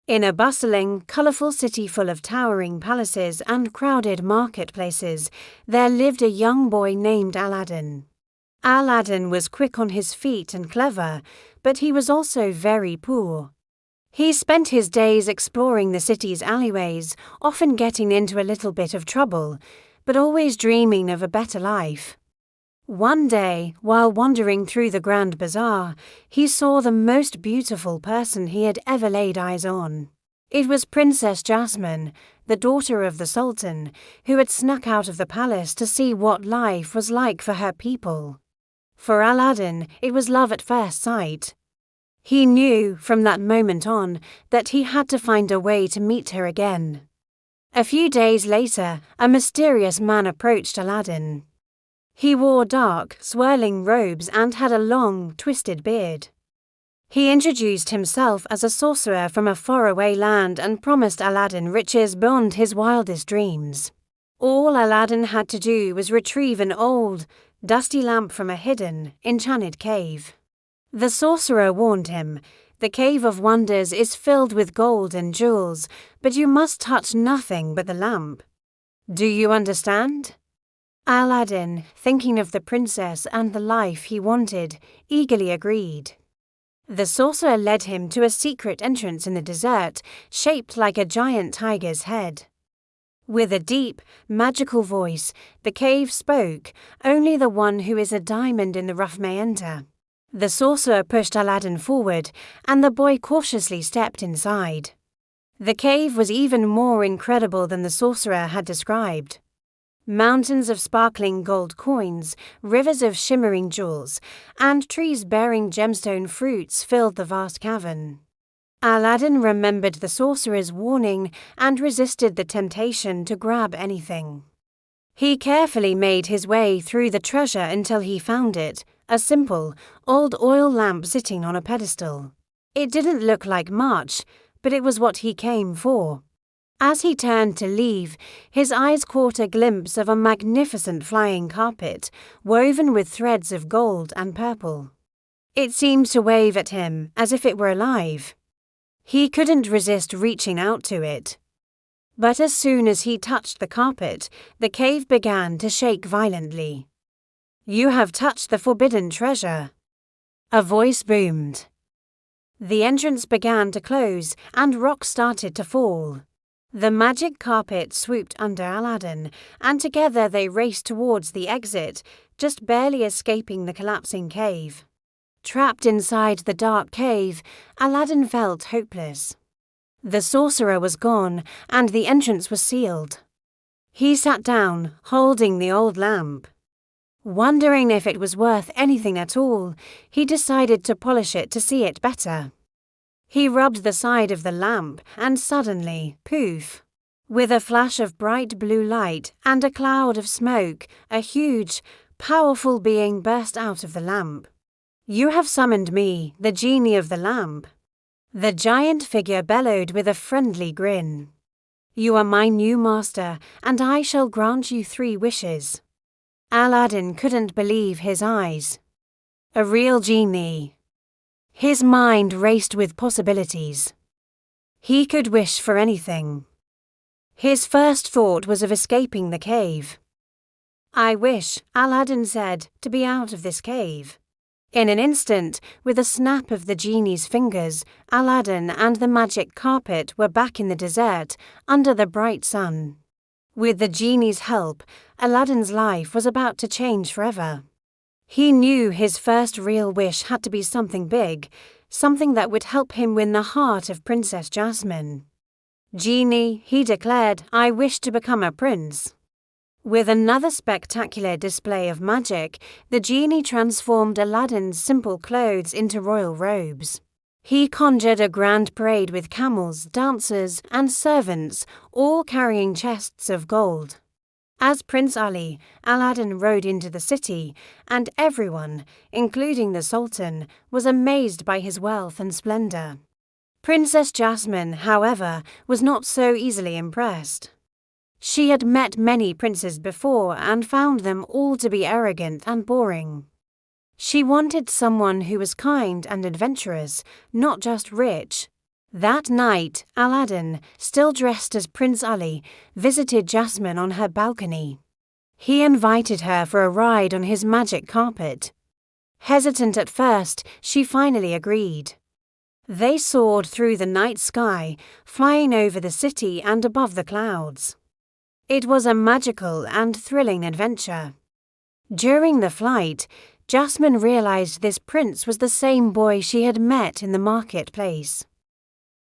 In a bustling, colourful city full of towering palaces and crowded marketplaces, there lived a young boy named Aladdin. Aladdin was quick on his feet and clever, but he was also very poor. He spent his days exploring the city's alleyways, often getting into a little bit of trouble, but always dreaming of a better life. One day, while wandering through the Grand Bazaar, he saw the most beautiful person he had ever laid eyes on. It was Princess Jasmine, the daughter of the Sultan, who had snuck out of the palace to see what life was like for her people. For Aladdin, it was love at first sight. He knew, from that moment on, that he had to find a way to meet her again. A few days later, a mysterious man approached Aladdin. He wore dark, swirling robes and had a long, twisted beard. He introduced himself as a sorcerer from a faraway land and promised Aladdin riches beyond his wildest dreams. All Aladdin had to do was retrieve an old, dusty lamp from a hidden, enchanted cave. The sorcerer warned him, "The Cave of Wonders is filled with gold and jewels, but you must touch nothing but the lamp. Do you understand?" Aladdin, thinking of the princess and the life he wanted, eagerly agreed. The sorcerer led him to a secret entrance in the desert, shaped like a giant tiger's head. With a deep, magical voice, the cave spoke, "Only the one who is a diamond in the rough may enter." The sorcerer pushed Aladdin forward, and the boy cautiously stepped inside. The cave was even more incredible than the sorcerer had described. Mountains of sparkling gold coins, rivers of shimmering jewels, and trees bearing gemstone fruits filled the vast cavern. Aladdin remembered the sorcerer's warning and resisted the temptation to grab anything. He carefully made his way through the treasure until he found it, a simple, old oil lamp sitting on a pedestal. It didn't look like much, but it was what he came for. As he turned to leave, his eyes caught a glimpse of a magnificent flying carpet, woven with threads of gold and purple. It seemed to wave at him as if it were alive. He couldn't resist reaching out to it. But as soon as he touched the carpet, the cave began to shake violently. "You have touched the forbidden treasure," a voice boomed. The entrance began to close, and rocks started to fall. The magic carpet swooped under Aladdin, and together they raced towards the exit, just barely escaping the collapsing cave. Trapped inside the dark cave, Aladdin felt hopeless. The sorcerer was gone, and the entrance was sealed. He sat down, holding the old lamp. Wondering if it was worth anything at all, he decided to polish it to see it better. He rubbed the side of the lamp, and suddenly, poof! With a flash of bright blue light and a cloud of smoke, a huge, powerful being burst out of the lamp. "You have summoned me, the genie of the lamp." The giant figure bellowed with a friendly grin. "You are my new master, and I shall grant you 3 wishes." Aladdin couldn't believe his eyes. A real genie. His mind raced with possibilities. He could wish for anything. His first thought was of escaping the cave. "I wish," Aladdin said, "to be out of this cave." In an instant, with a snap of the genie's fingers, Aladdin and the magic carpet were back in the desert, under the bright sun. With the genie's help, Aladdin's life was about to change forever. He knew his first real wish had to be something big, something that would help him win the heart of Princess Jasmine. "Genie," he declared, "I wish to become a prince." With another spectacular display of magic, the genie transformed Aladdin's simple clothes into royal robes. He conjured a grand parade with camels, dancers, and servants, all carrying chests of gold. As Prince Ali, Aladdin rode into the city, and everyone, including the Sultan, was amazed by his wealth and splendor. Princess Jasmine, however, was not so easily impressed. She had met many princes before and found them all to be arrogant and boring. She wanted someone who was kind and adventurous, not just rich. That night, Aladdin, still dressed as Prince Ali, visited Jasmine on her balcony. He invited her for a ride on his magic carpet. Hesitant at first, she finally agreed. They soared through the night sky, flying over the city and above the clouds. It was a magical and thrilling adventure. During the flight, Jasmine realized this prince was the same boy she had met in the marketplace.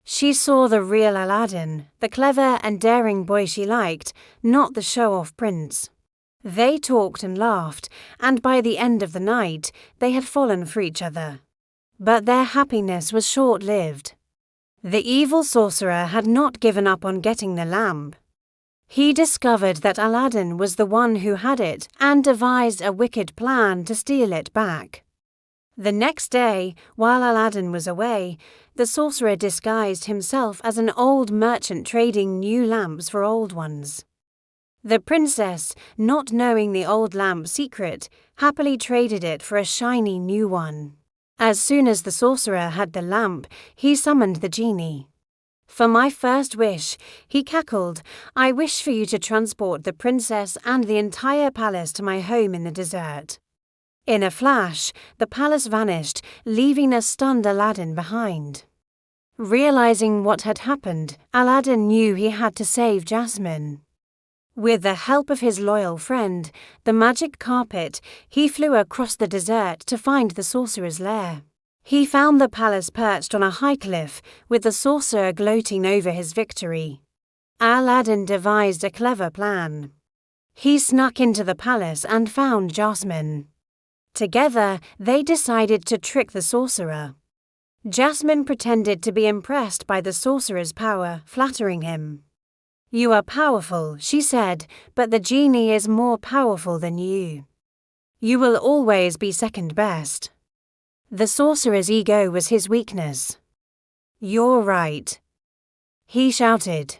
She saw the real Aladdin, the clever and daring boy she liked, not the show-off prince. They talked and laughed, and by the end of the night, they had fallen for each other. But their happiness was short-lived. The evil sorcerer had not given up on getting the lamp. He discovered that Aladdin was the one who had it and devised a wicked plan to steal it back. The next day, while Aladdin was away, the sorcerer disguised himself as an old merchant trading new lamps for old ones. The princess, not knowing the old lamp's secret, happily traded it for a shiny new one. As soon as the sorcerer had the lamp, he summoned the genie. "For my first wish," he cackled, "I wish for you to transport the princess and the entire palace to my home in the desert." In a flash, the palace vanished, leaving a stunned Aladdin behind. Realizing what had happened, Aladdin knew he had to save Jasmine. With the help of his loyal friend, the magic carpet, he flew across the desert to find the sorcerer's lair. He found the palace perched on a high cliff, with the sorcerer gloating over his victory. Aladdin devised a clever plan. He snuck into the palace and found Jasmine. Together, they decided to trick the sorcerer. Jasmine pretended to be impressed by the sorcerer's power, flattering him. "You are powerful," she said, "but the genie is more powerful than you. You will always be second best." The sorcerer's ego was his weakness. "You're right," he shouted.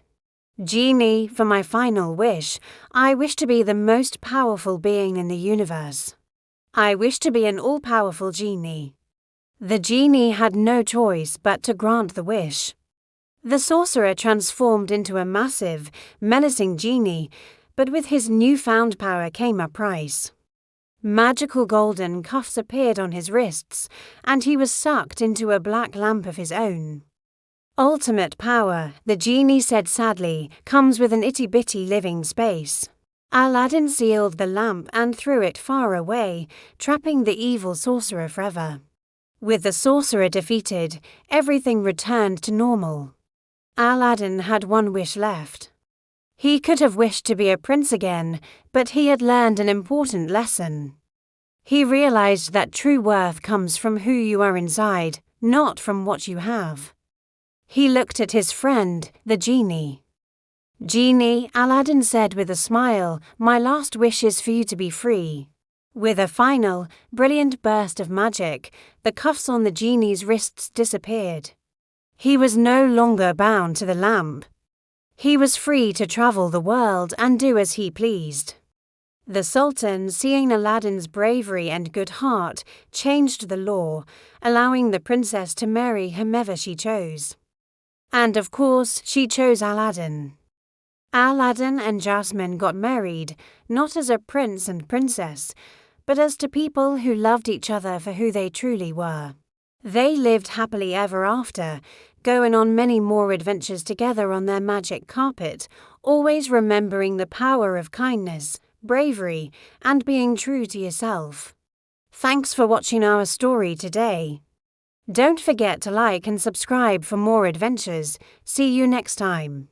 "Genie, for my final wish, I wish to be the most powerful being in the universe. I wish to be an all-powerful genie." The genie had no choice but to grant the wish. The sorcerer transformed into a massive, menacing genie, but with his newfound power came a price. Magical golden cuffs appeared on his wrists, and he was sucked into a black lamp of his own. "Ultimate power," the genie said sadly, "comes with an itty-bitty living space." Aladdin sealed the lamp and threw it far away, trapping the evil sorcerer forever. With the sorcerer defeated, everything returned to normal. Aladdin had one wish left. He could have wished to be a prince again, but he had learned an important lesson. He realized that true worth comes from who you are inside, not from what you have. He looked at his friend, the genie. "Genie," Aladdin said with a smile, "my last wish is for you to be free." With a final, brilliant burst of magic, the cuffs on the genie's wrists disappeared. He was no longer bound to the lamp. He was free to travel the world and do as he pleased. The Sultan, seeing Aladdin's bravery and good heart, changed the law, allowing the princess to marry whomever she chose. And of course, she chose Aladdin. Aladdin and Jasmine got married, not as a prince and princess, but as to people who loved each other for who they truly were. They lived happily ever after, going on many more adventures together on their magic carpet, always remembering the power of kindness, bravery, and being true to yourself. Thanks for watching our story today. Don't forget to like and subscribe for more adventures. See you next time.